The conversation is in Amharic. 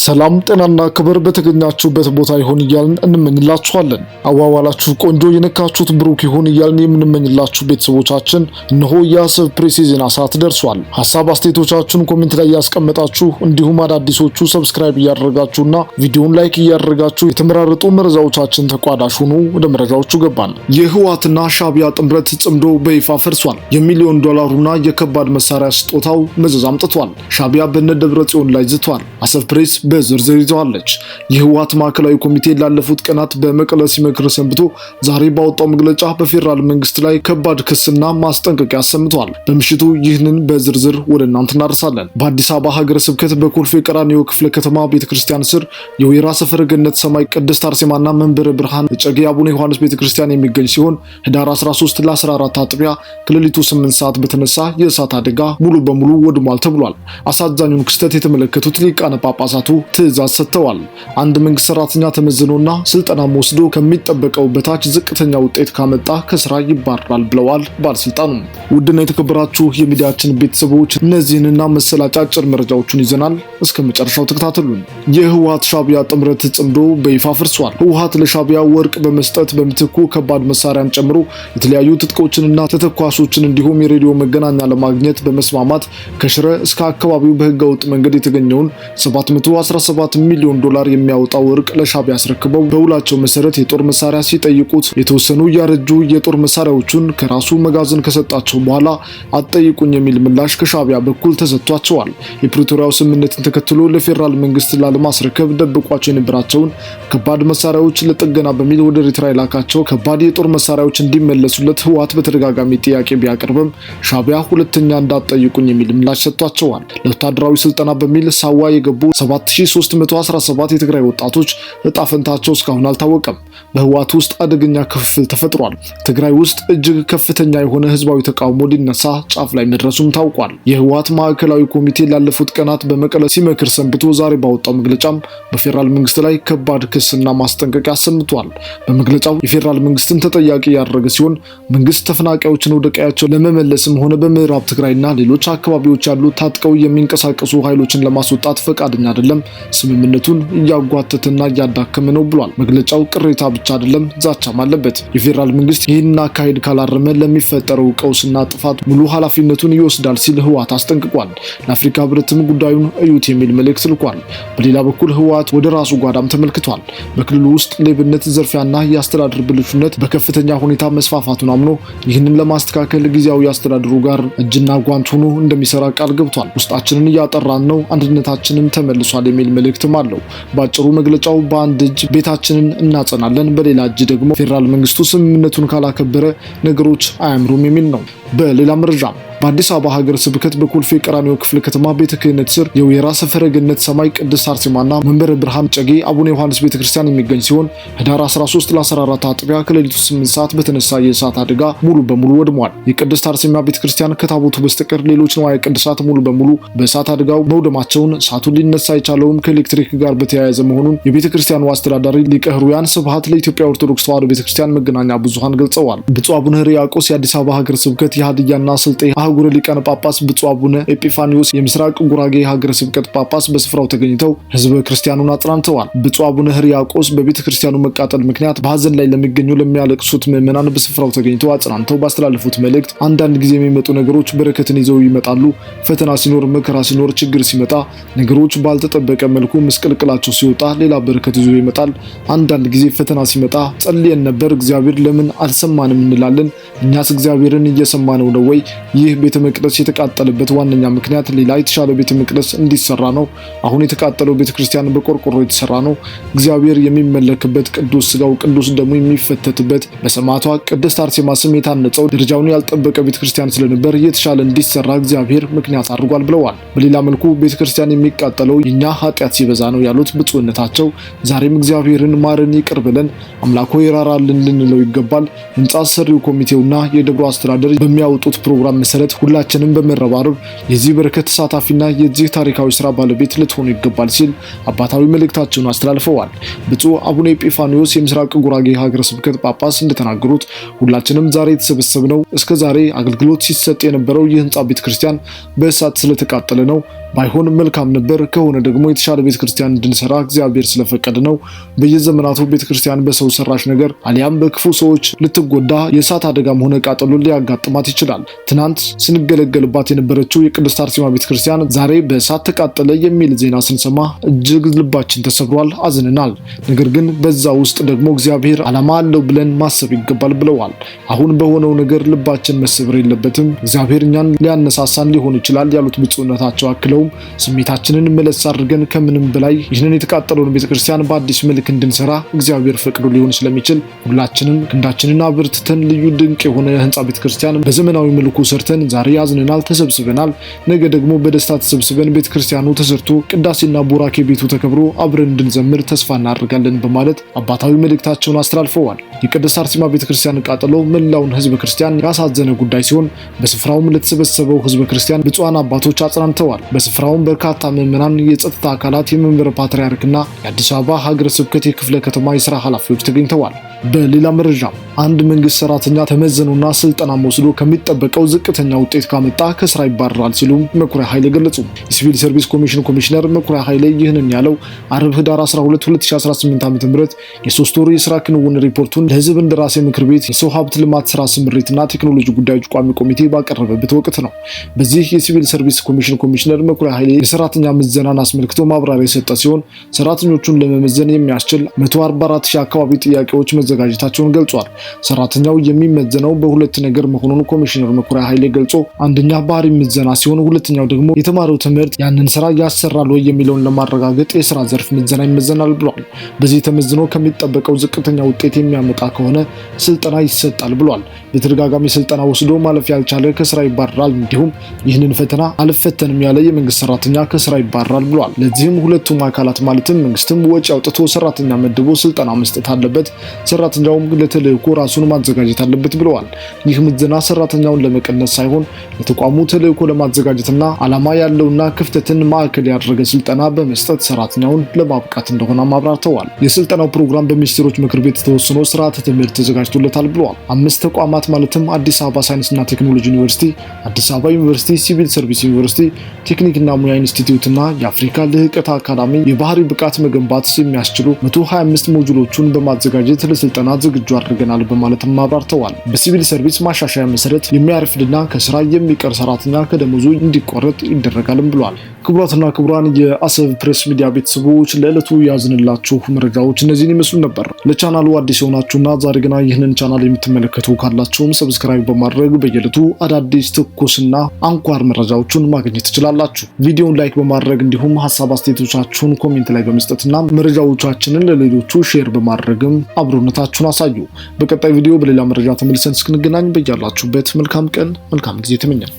ሰላም ጤናና ክብር በተገኛችሁበት ቦታ ይሁን እያልን እንመኝላችኋለን። አዋዋላችሁ ቆንጆ የነካችሁት ብሩክ ይሁን እያልን የምንመኝላችሁ ቤተሰቦቻችን እነሆ የአሰብ ፕሬስ የዜና ሰዓት ደርሷል። ሀሳብ አስተያየቶቻችሁን ኮሜንት ላይ ያስቀመጣችሁ እንዲሁም አዳዲሶቹ ሰብስክራይብ እያደረጋችሁና ቪዲዮውን ላይክ እያደረጋችሁ የተመራረጡ መረጃዎቻችን ተቋዳሽ ሁኑ። ወደ መረጃዎቹ ገባን። የህወሓትና ሻዕቢያ ጥምረት ጽምዶ በይፋ ፈርሷል። የሚሊዮን ዶላሩና የከባድ መሳሪያ ስጦታው መዘዝ አምጥቷል። ሻዕቢያ በነ ደብረጽዮን ላይ ዝቷል። አሰብ ፕሬስ በዝርዝር ይዘዋለች። የህወሓት ማዕከላዊ ኮሚቴ ላለፉት ቀናት በመቀለ ሲመክር ሰንብቶ ዛሬ ባወጣው መግለጫ በፌደራል መንግስት ላይ ከባድ ክስና ማስጠንቀቂያ አሰምቷል። በምሽቱ ይህንን በዝርዝር ወደ እናንተ እናደርሳለን። በአዲስ አበባ ሀገረ ስብከት በኮልፌ ቀራኒዮ ክፍለ ከተማ ቤተክርስቲያን ስር የወይራ ሰፈረ ገነት ሰማይ ቅድስት አርሴማና መንበረ ብርሃን እጨጌ አቡነ ዮሐንስ ቤተክርስቲያን የሚገኝ ሲሆን ህዳር 13 ለ14 አጥቢያ ከሌሊቱ 8 ሰዓት በተነሳ የእሳት አደጋ ሙሉ በሙሉ ወድሟል ተብሏል። አሳዛኙን ክስተት የተመለከቱት ሊቃነ ጳጳሳቱ ትዕዛዝ ሰጥተዋል። አንድ መንግስት ሰራተኛ ተመዝኖና ስልጠናም ወስዶ ከሚጠበቀው በታች ዝቅተኛ ውጤት ካመጣ ከስራ ይባረራል ብለዋል ባለስልጣኑ። ውድና የተከበራችሁ የሚዲያችን ቤተሰቦች እነዚህንና መሰል አጫጭር መረጃዎችን ይዘናል። እስከ መጨረሻው ተከታተሉን። የህወሓት ሻዕቢያ ጥምረት ጽምዶ በይፋ ፈርሷል። ህወሓት ለሻዕቢያ ወርቅ በመስጠት በምትኩ ከባድ መሳሪያን ጨምሮ የተለያዩ ትጥቆችንና ተተኳሾችን እንዲሁም የሬዲዮ መገናኛ ለማግኘት በመስማማት ከሽረ እስከ አካባቢው በህገወጥ መንገድ የተገኘውን 717 ሚሊዮን ዶላር የሚያወጣ ወርቅ ለሻዕቢያ አስረክበው በውላቸው መሰረት የጦር መሳሪያ ሲጠይቁት የተወሰኑ ያረጁ የጦር መሳሪያዎቹን ከራሱ መጋዘን ከሰጣቸው በኋላ አትጠይቁኝ የሚል ምላሽ ከሻዕቢያ በኩል ተሰጥቷቸዋል። የፕሪቶሪያው ስምምነትን ተከትሎ ለፌደራል መንግስት ላለማስረከብ ደብቋቸው የነበራቸውን ከባድ መሳሪያዎች ለጥገና በሚል ወደ ኤርትራ የላካቸው ከባድ የጦር መሳሪያዎች እንዲመለሱለት ህወሓት በተደጋጋሚ ጥያቄ ቢያቀርብም ሻዕቢያ ሁለተኛ እንዳትጠይቁኝ የሚል ምላሽ ሰጥቷቸዋል። ለወታደራዊ ስልጠና በሚል ሳዋ የገቡ 7317 የትግራይ ወጣቶች እጣ ፈንታቸው እስካሁን አልታወቀም። በህወሓት ውስጥ አደገኛ ክፍፍል ተፈጥሯል። ትግራይ ውስጥ እጅግ ከፍተኛ የሆነ ህዝባዊ ተቃውሞ ሊነሳ ጫፍ ላይ መድረሱም ታውቋል። የህወሓት ማዕከላዊ ኮሚቴ ላለፉት ቀናት በመቀለ ሲመክር ሰንብቶ ዛሬ ባወጣው መግለጫም በፌደራል መንግስት ላይ ከባድ ክስና ማስጠንቀቂያ አሰምቷል። በመግለጫው የፌደራል መንግስትን ተጠያቂ ያደረገ ሲሆን መንግስት ተፈናቃዮችን ወደ ቀያቸው ለመመለስም ሆነ በምዕራብ ትግራይና ሌሎች አካባቢዎች ያሉ ታጥቀው የሚንቀሳቀሱ ኃይሎችን ለማስወጣት ፈቃደኛ አይደለም፣ ስምምነቱን እያጓተተና እያዳከመ ነው ብሏል። መግለጫው ቅሬታ ብቻ አይደለም ዛቻም አለበት። የፌደራል መንግስት ይህንን አካሄድ ካላረመ ለሚፈጠረው ቀውስና ጥፋት ሙሉ ኃላፊነቱን ይወስዳል ሲል ህወሓት አስጠንቅቋል። ለአፍሪካ ህብረትም ጉዳዩን እዩት የሚል መልእክት ልኳል። በሌላ በኩል ህወሓት ወደ ራሱ ጓዳም ተመልክቷል። በክልሉ ውስጥ ሌብነት፣ ዘርፊያና የአስተዳደር ብልሹነት በከፍተኛ ሁኔታ መስፋፋቱን አምኖ ይህንን ለማስተካከል ጊዜያዊ አስተዳደሩ ጋር እጅና ጓንት ሆኖ እንደሚሰራ ቃል ገብቷል። ውስጣችንን እያጠራን ነው፣ አንድነታችንን ተመልሷል የሚል መልእክትም አለው። በአጭሩ መግለጫው በአንድ እጅ ቤታችንን እናጸናለን፣ በሌላ እጅ ደግሞ ፌደራል መንግስቱ ስምምነቱን ካላከበረ ነገሮች አያምሩም የሚል ነው። በሌላ መረጃ በአዲስ አበባ ሀገረ ስብከት በኮልፌ ቀራኒዮ ክፍለ ከተማ ቤተ ክህነት ስር የወይራ ሰፈረ ገነት ሰማይ ቅድስት አርሴማና መንበረ ብርሃን እጨጌ አቡነ ዮሐንስ ቤተክርስቲያን የሚገኝ ሲሆን ህዳር 13 ለ14 አጥቢያ ከሌሊቱ 8 ሰዓት በተነሳ የእሳት አደጋ ሙሉ በሙሉ ወድሟል። የቅድስት አርሴማ ቤተክርስቲያን ከታቦቱ በስተቀር ሌሎች ንዋየ ቅድሳት ሙሉ በሙሉ በእሳት አደጋው መውደማቸውን፣ እሳቱን ሊነሳ የቻለውም ከኤሌክትሪክ ጋር በተያያዘ መሆኑን የቤተክርስቲያኑ አስተዳዳሪ ሊቀ ሕሩያን ስብሐት ለኢትዮጵያ ኦርቶዶክስ ተዋሕዶ ቤተክርስቲያን መገናኛ ብዙሃን ገልጸዋል። ብፁዕ አቡነ ሕርያቆስ የአዲስ አበባ ሀገረ ስብከት የሀዲያና ስልጤ አህጉረ ሊቃነ ጳጳስ፣ ብፁዕ አቡነ ኤጲፋኒዮስ የምስራቅ ጉራጌ ሀገረ ስብከት ጳጳስ በስፍራው ተገኝተው ህዝበ ክርስቲያኑን አጽናንተዋል። ብፁዕ አቡነ ሕርያቆስ በቤተ ክርስቲያኑ መቃጠል ምክንያት በሀዘን ላይ ለሚያለቅሱት ምዕመናን በስፍራው ተገኝተው አጽናንተው ባስተላለፉት መልእክት አንዳንድ ጊዜ የሚመጡ ነገሮች በረከትን ይዘው ይመጣሉ። ፈተና ሲኖር፣ መከራ ሲኖር፣ ችግር ሲመጣ፣ ነገሮች ባልተጠበቀ መልኩ ምስቅልቅላቸው ሲወጣ ሌላ በረከት ይዞ ይመጣል። አንዳንድ ጊዜ ፈተና ሲመጣ ጸልየን ነበር፣ እግዚአብሔር ለምን አልሰማንም እንላለን። እኛስ እግዚአብሔርን እየሰማነው ነው ወይ? ይህ ቤተ መቅደስ የተቃጠለበት ዋነኛ ምክንያት ሌላ የተሻለ ቤተ መቅደስ እንዲሰራ ነው። አሁን የተቃጠለው ቤተክርስቲያን በቆርቆሮ የተሰራ ነው። እግዚአብሔር የሚመለክበት ቅዱስ ስጋው ቅዱስ ደሙ የሚፈተትበት በሰማዕቷ ቅድስት አርሴማ ስም የታነጸው ደረጃውን ያልጠበቀ ቤተክርስቲያን ስለነበር የተሻለ እንዲሰራ እግዚአብሔር ምክንያት አድርጓል ብለዋል። በሌላ መልኩ ቤተክርስቲያን የሚቃጠለው የኛ ኃጢአት ሲበዛ ነው ያሉት ብፁዕነታቸው ዛሬም እግዚአብሔርን ማረን፣ ይቅር ብለን አምላኮ ይራራልን ልንለው ይገባል። ህንጻ ሰሪው ኮሚቴውና የደብሩ አስተዳደር በሚያወጡት ፕሮግራም መሰረት ሁላችንም በመረባረብ የዚህ በረከት ተሳታፊና የዚህ ታሪካዊ ስራ ባለቤት ልትሆኑ ይገባል ሲል አባታዊ መልእክታቸውን አስተላልፈዋል። ብፁዕ አቡነ ኤጲፋኒዮስ የምስራቅ ጉራጌ ሀገረ ስብከት ጳጳስ እንደተናገሩት ሁላችንም ዛሬ የተሰበሰብነው እስከ ዛሬ አገልግሎት ሲሰጥ የነበረው የህንጻ ቤተክርስቲያን በእሳት ስለተቃጠለ ነው። ባይሆን መልካም ነበር። ከሆነ ደግሞ የተሻለ ቤተክርስቲያን እንድንሰራ እግዚአብሔር ስለፈቀደ ነው። በየዘመናቱ ቤተክርስቲያን በሰው ሰራሽ ነገር አሊያም በክፉ ሰዎች ልትጎዳ የእሳት አደጋም ሆነ ቃጠሎ ሊያጋጥማት ይችላል። ትናንት ስንገለገልባት የነበረችው የቅድስት አርሴማ ቤተክርስቲያን ዛሬ በእሳት ተቃጠለ የሚል ዜና ስንሰማ እጅግ ልባችን ተሰብሯል፣ አዝነናል። ነገር ግን በዛ ውስጥ ደግሞ እግዚአብሔር ዓላማ አለው ብለን ማሰብ ይገባል ብለዋል። አሁን በሆነው ነገር ልባችን መሰበር የለበትም። እግዚአብሔር እኛን ሊያነሳሳን ሊሆን ይችላል ያሉት ብፁዕነታቸው አክለውም ስሜታችንን መለስ አድርገን ከምንም በላይ ይህንን የተቃጠለውን ቤተክርስቲያን በአዲስ መልክ እንድንሰራ እግዚአብሔር ፈቅዶ ሊሆን ስለሚችል ሁላችንም ክንዳችንን አበርትተን ልዩ ድንቅ የሆነ የህንጻ ቤተክርስቲያን በዘመናዊ መልኩ ሰርተን ዛሬ ያዝነናል፣ ተሰብስበናል። ነገ ደግሞ በደስታ ተሰብስበን ቤተክርስቲያኑ ተሰርቶ ቅዳሴና ቡራኬ ቤቱ ተከብሮ አብረን እንድንዘምር ተስፋ እናደርጋለን በማለት አባታዊ መልእክታቸውን አስተላልፈዋል። የቅድስት አርሴማ ቤተክርስቲያን ቃጠሎ መላውን ህዝበ ክርስቲያን ያሳዘነ ጉዳይ ሲሆን በስፍራውም ለተሰበሰበው ህዝበ ክርስቲያን ብፁዓን አባቶች አጽናንተዋል። በስፍራውም በርካታ ምዕመናን፣ የጸጥታ አካላት፣ የመንበረ ፓትርያርክና የአዲስ አበባ ሀገረ ስብከት የክፍለ ከተማ የሥራ ኃላፊዎች ተገኝተዋል። በሌላ መረጃ አንድ መንግስት ሰራተኛ ተመዘኑና ስልጠና ወስዶ ከሚጠበቀው ዝቅተኛ ውጤት ካመጣ ከስራ ይባረራል ሲሉ መኩሪያ ኃይሌ ገለጹ። የሲቪል ሰርቪስ ኮሚሽን ኮሚሽነር መኩሪያ ኃይሌ ይህንን ያለው አርብ ህዳር 12 2018 ዓ.ም የሶስት ወር የስራ ክንውን ሪፖርቱን ለህዝብ እንደራሴ ምክር ቤት የሰው ሀብት ልማት ስራ ስምሪትና ቴክኖሎጂ ጉዳዮች ቋሚ ኮሚቴ ባቀረበበት ወቅት ነው። በዚህ የሲቪል ሰርቪስ ኮሚሽን ኮሚሽነር መኩሪያ ኃይሌ የሰራተኛ ምዘናን አስመልክቶ ማብራሪያ የሰጠ ሲሆን ሰራተኞቹን ለመመዘን የሚያስችል 144,000 አካባቢ ጥያቄዎች መዘጋጀታቸውን ገልጿል። ሰራተኛው የሚመዘነው በሁለት ነገር መሆኑን ኮሚሽነር መኩሪያ ኃይሌ ገልጾ አንደኛ ባህሪ ምዘና ሲሆን ሁለተኛው ደግሞ የተማረው ትምህርት ያንን ስራ ያሰራል ወይ የሚለውን ለማረጋገጥ የስራ ዘርፍ ምዘና ይመዘናል ብሏል። በዚህ ተመዝኖ ከሚጠበቀው ዝቅተኛ ውጤት የሚያመጣ ከሆነ ስልጠና ይሰጣል ብሏል። በተደጋጋሚ ስልጠና ወስዶ ማለፍ ያልቻለ ከስራ ይባረራል። እንዲሁም ይህንን ፈተና አልፈተንም ያለ የመንግስት ሰራተኛ ከስራ ይባረራል ብሏል። ለዚህም ሁለቱም አካላት ማለትም መንግስትም ወጪ አውጥቶ ሰራተኛ መድቦ ስልጠና መስጠት አለበት፣ ሰራተኛውም ለተልእኮ ራሱን ማዘጋጀት አለበት ብለዋል። ይህ ምዘና ሰራተኛውን ለመቀነስ ሳይሆን ለተቋሙ ተልእኮ ለማዘጋጀትና ዓላማ ያለውና ክፍተትን ማዕከል ያደረገ ስልጠና በመስጠት ሰራተኛውን ለማብቃት እንደሆነ አብራርተዋል። የስልጠናው ፕሮግራም በሚኒስትሮች ምክር ቤት ተወስኖ ስርዓተ ትምህርት ተዘጋጅቶለታል ብለዋል። 5 ተቋማት ማለትም አዲስ አበባ ሳይንስና ቴክኖሎጂ ዩኒቨርሲቲ፣ አዲስ አበባ ዩኒቨርሲቲ፣ ሲቪል ሰርቪስ ዩኒቨርሲቲ፣ ቴክኒክና ሙያ ኢንስቲትዩትና የአፍሪካ ልህቀት አካዳሚ የባህሪ ብቃት መገንባት የሚያስችሉ 125 ሞጁሎቹን በማዘጋጀት ለስልጠና ዝግጁ አድርገናል በማለት አብራርተዋል። በሲቪል ሰርቪስ ማሻሻያ መሰረት የሚያርፍድና ከስራ የሚቀር ሰራተኛ ከደሞዙ እንዲቆረጥ ይደረጋልም ብሏል። ክቡራትና ክቡራን የአሰብ ፕሬስ ሚዲያ ቤተሰቦች ለዕለቱ ያዝንላችሁ መረጃዎች እነዚህን ይመስሉ ነበር። ለቻናሉ አዲስ የሆናችሁና ዛሬ ገና ይህንን ቻናል የምትመለከቱ ካላችሁም ሰብስክራይብ በማድረግ በየዕለቱ አዳዲስ ትኩስና አንኳር መረጃዎችን ማግኘት ትችላላችሁ። ቪዲዮውን ላይክ በማድረግ እንዲሁም ሀሳብ አስተያየቶቻችሁን ኮሜንት ላይ በመስጠትና መረጃዎቻችንን ለሌሎቹ ሼር በማድረግም አብሮነታችሁን አሳዩ። በቀጣይ ቪዲዮ በሌላ መረጃ ተመልሰን እስክንገናኝ በያላችሁበት መልካም ቀን መልካም ጊዜ ተመኘን።